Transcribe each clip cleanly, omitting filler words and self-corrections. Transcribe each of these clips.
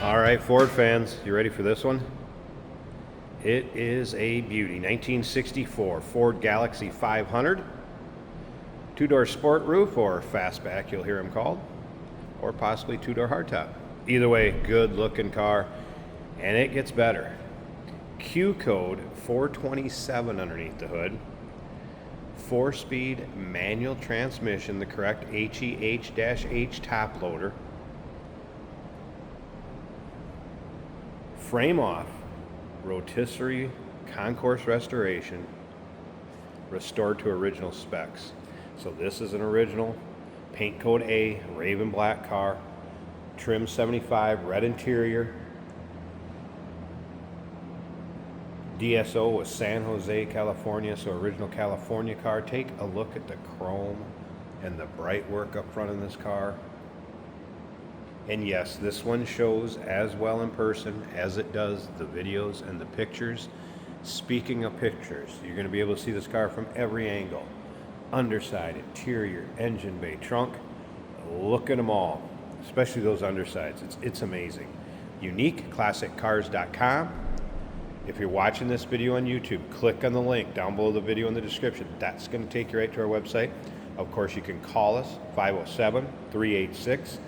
All right, Ford fans, you ready for this one? It is a beauty. 1964 Ford Galaxie 500. Two-door sport roof, or Fastback, you'll hear them called, or possibly two-door hardtop. Either way, good looking car, and it gets better. Q code 427 underneath the hood. 4-speed manual transmission, the correct HEH-H top loader. Frame off, rotisserie concourse restoration, restored to original specs. So this is an original paint code A, raven black car, trim 75, red interior. DSO was San Jose, California, so original California car. Take a look at the chrome and the bright work up front in this car. And yes, this one shows as well in person as it does the videos and the pictures. Speaking of pictures, you're going to be able to see this car from every angle. Underside, interior, engine bay, trunk. Look at them all, especially those undersides. It's amazing. UniqueClassicCars.com. If you're watching this video on YouTube, click on the link down below the video in the description. That's going to take you right to our website. Of course, you can call us, 507-386-1726.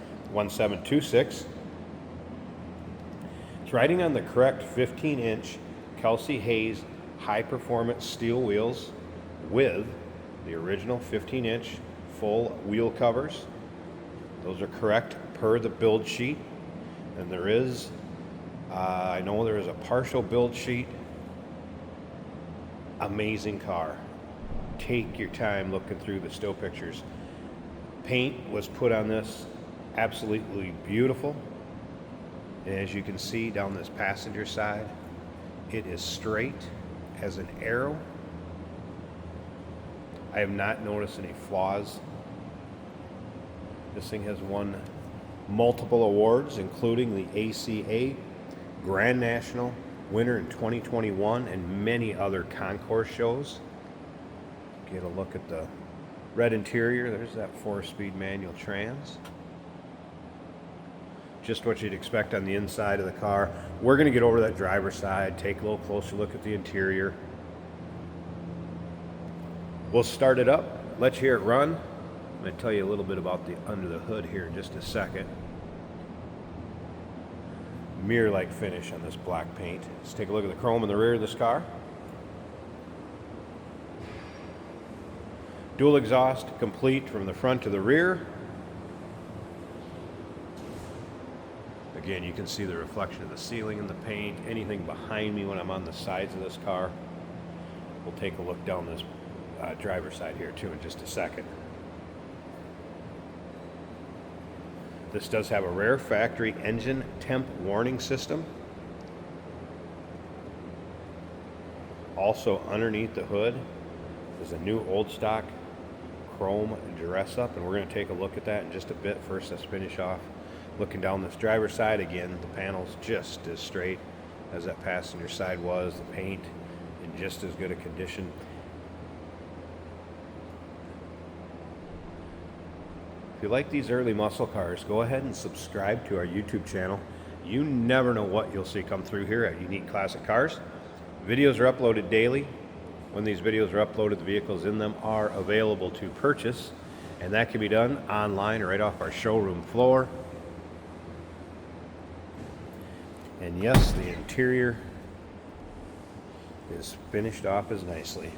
It's riding on the correct 15-inch Kelsey Hayes high-performance steel wheels with the original 15-inch full wheel covers. Those are correct per the build sheet. And there is, I know there is a partial build sheet. Amazing car. Take your time looking through the still pictures. Paint was put on this absolutely beautiful. And as you can see down this passenger side, it is straight as an arrow. I have not noticed any flaws. This thing has won multiple awards, including the ACA Grand National winner in 2021 and many other concourse shows. Get a look at the red interior. There's that 4-speed manual trans. Just what you'd expect on the inside of the car. We're going to get over that driver's side, take a little closer look at the interior. We'll start it up, let you hear it run. I'm going to tell you a little bit about the under the hood here in just a second. Mirror-like finish on this black paint. Let's take a look at the chrome in the rear of this car. Dual exhaust complete from the front to the rear. Again, you can see the reflection of the ceiling and the paint, anything behind me when I'm on the sides of this car. We'll take a look down this driver's side here too in just a second. This does have a rare factory engine temp warning system. Also underneath the hood is a new old stock chrome dress up, and we're going to take a look at that in just a bit. First, let's finish off looking down this driver's side. Again, the panel's just as straight as that passenger side was. The paint in just as good a condition. If you like these early muscle cars, go ahead and subscribe to our YouTube channel. You never know what you'll see come through here at Unique Classic Cars. Videos are uploaded daily. When these videos are uploaded, the vehicles in them are available to purchase, and that can be done online or right off our showroom floor. And yes, the interior is finished off as nicely.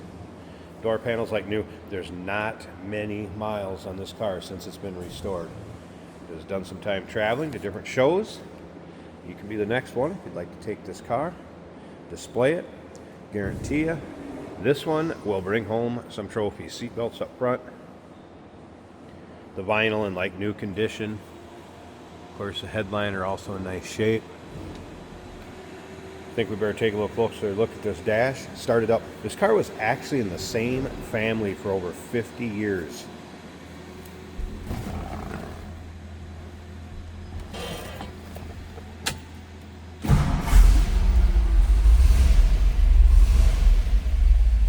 Door panels like new. There's not many miles on this car since it's been restored. It has done some time traveling to different shows. You can be the next one if you'd like to take this car, display it. Guarantee you, this one will bring home some trophies. Seat belts up front. The vinyl in like new condition. Of course, the headliner also in nice shape. I think we better take a little closer look at this dash. Started up. This car was actually in the same family for over 50 years.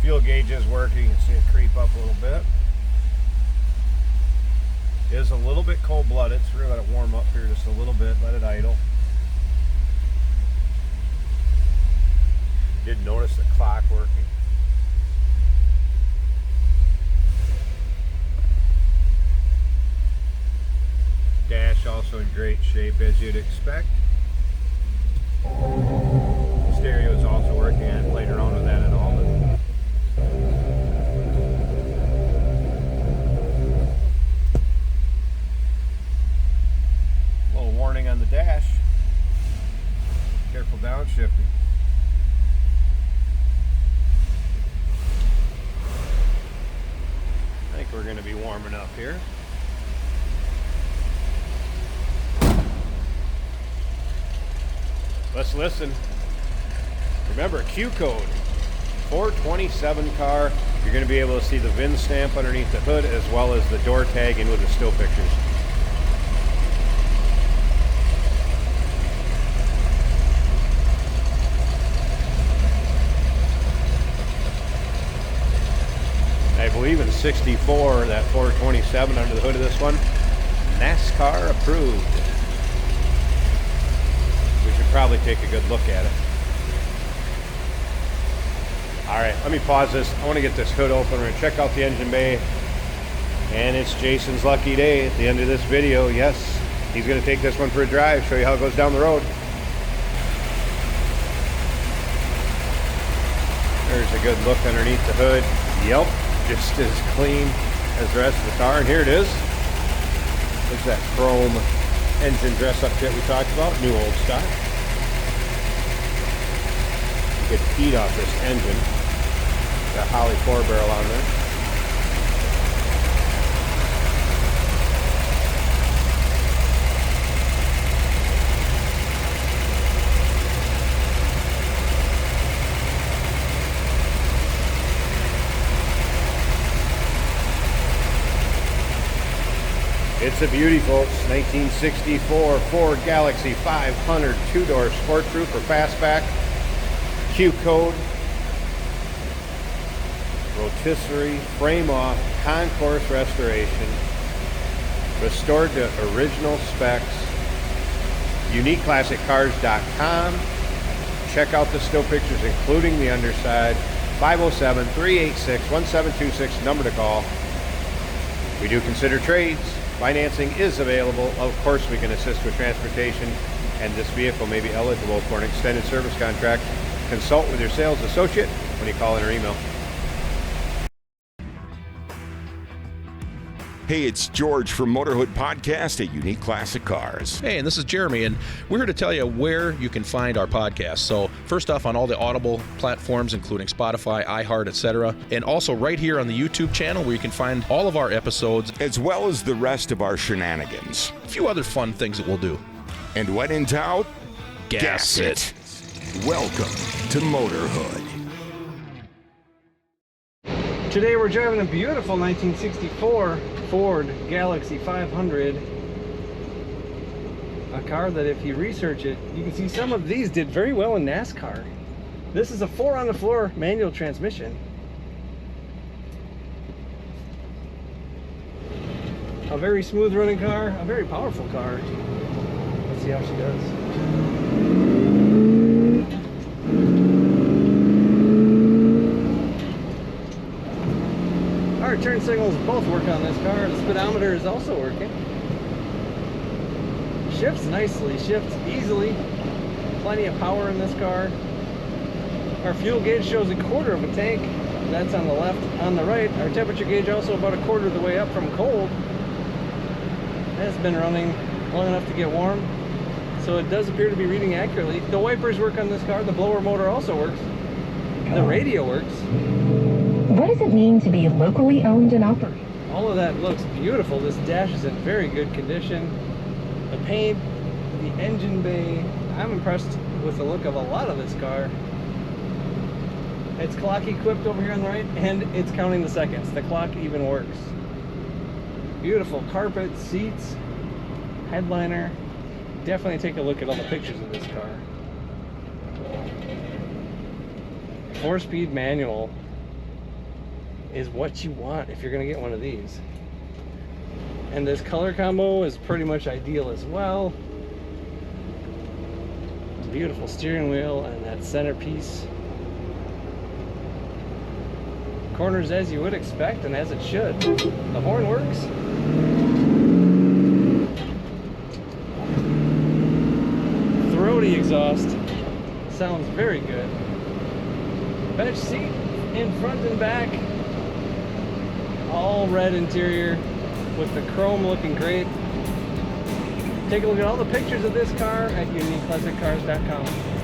Fuel gauge is working. You can see it creep up a little bit. It is a little bit cold-blooded, so we're going to let it warm up here just a little bit, let it idle. Did notice the clock working. Dash also in great shape as you'd expect. Stereo is also working. I hadn't played around with that at all. Little warning on the dash. Careful downshifting. I think we're going to be warm enough here. Let's listen. Remember, Q code 427 car. You're going to be able to see the VIN stamp underneath the hood as well as the door tag in with the still pictures. I believe in 64, that 427 under the hood of this one, NASCAR approved. We should probably take a good look at it. All right, let me pause this. I want to get this hood open. We're going to check out the engine bay. And it's Jason's lucky day at the end of this video. Yes, he's going to take this one for a drive, show you how it goes down the road. There's a good look underneath the hood. Yep, just as clean as the rest of the car. And here it is. There's that chrome engine dress-up kit we talked about. New old stock. You get heat off this engine. Got Holly 4-barrel on there. It's a beauty, folks. 1964 Ford Galaxie 500 two-door sport roof for Fastback. Q code. Rotisserie, frame off, concourse restoration. Restored to original specs. UniqueClassicCars.com. Check out the still pictures, including the underside. 507-386-1726, number to call. We do consider trades. Financing is available. Of course, we can assist with transportation, and this vehicle may be eligible for an extended service contract. Consult with your sales associate when you call in or email. Hey, it's George from Motorhood Podcast at Unique Classic Cars. Hey, and this is Jeremy, and we're here to tell you where you can find our podcast. So first off, on all the Audible platforms, including Spotify, iHeart, etc., and also right here on the YouTube channel where you can find all of our episodes, as well as the rest of our shenanigans. A few other fun things that we'll do. And when in doubt, gas it. Welcome to Motorhood. Today we're driving a beautiful 1964 Ford Galaxie 500. A car that, if you research it, you can see some of these did very well in NASCAR. This is a 4-on-the-floor manual transmission. A very smooth running car, a very powerful car. Let's see how she does. Our turn signals both work on this car. The speedometer is also working. Shifts nicely, shifts easily. Plenty of power in this car. Our fuel gauge shows a quarter of a tank. That's on the left. On the right, our temperature gauge also about a quarter of the way up from cold. It's been running long enough to get warm, so it does appear to be reading accurately. The wipers work on this car. The blower motor also works. The radio works. What does it mean to be locally owned and operated? All of that looks beautiful. This dash is in very good condition. The paint, the engine bay. I'm impressed with the look of a lot of this car. It's clock equipped over here on the right, and it's counting the seconds. The clock even works. Beautiful carpet, seats, headliner. Definitely take a look at all the pictures of this car. 4-speed manual is what you want if you're going to get one of these. And this color combo is pretty much ideal as well. Beautiful steering wheel and that centerpiece. Corners as you would expect and as it should. The horn works. Throaty exhaust. Sounds very good. Bench seat in front and back. All red interior with the chrome looking great. Take a look at all the pictures of this car at uniqueclassiccars.com.